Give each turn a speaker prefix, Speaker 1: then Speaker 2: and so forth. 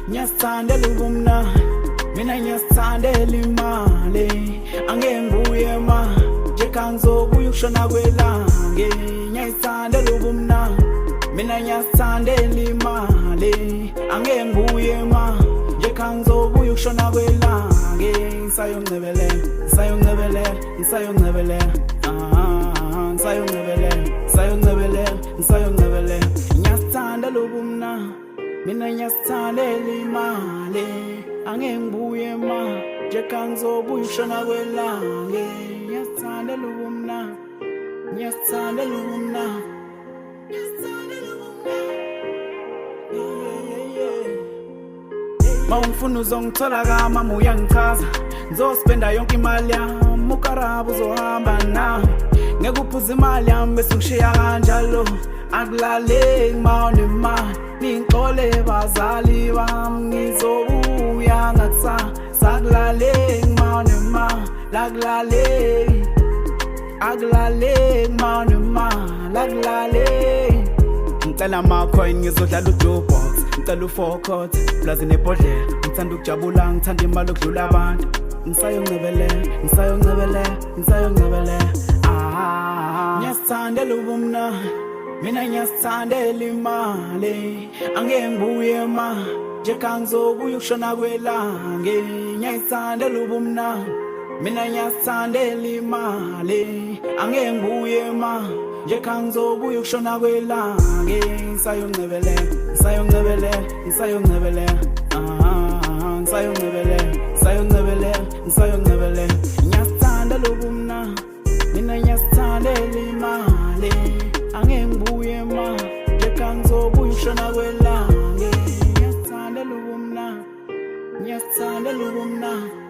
Speaker 1: Nyastandela ubumna mina nyastandela imali angengibuye ma jeka ngizobuya ukushona kwelange nyastandela ubumna mina nyastandela imali angengibuye ma jeka ngizobuya ukushona kwelange sayongcebele nyastandela ubumna mina nyastandela imali angengibuye ma jeka ngizobuya ukushona kwelange nyastandela ubumna Mawungifuna uzongithola kama uyangichaza ngizospenda yonke imali yami ukarabo uzohamba nami ngeke uphuze imali yami bese ngishiya kanjalo akulaleki mawunemali ningixole bazali bami ngizobuya ngakusasa sakulaleki mawunemali akulaleki mawunemali akulaleki ngicela ama-coin ngizodlala u-jukebox ngicela u-4 plus nebhodlela ngithanda ukujabula ngithanda imali okudlula abantu ngisayongcebele nyasithandela ubumna mina nyasithandela imali angengibuye ma jeka ngizobuya ukushona kwelange nyasithandela ubumna mina nyasithandela imali angengibuye ma jeka ngizobuya ukushona kwelange ngisayongcebele nyasithandela ubumna mina nyasithandela imali angengibuye ma jeka ngizobuya ukushona kwelange nyasithandela ubumna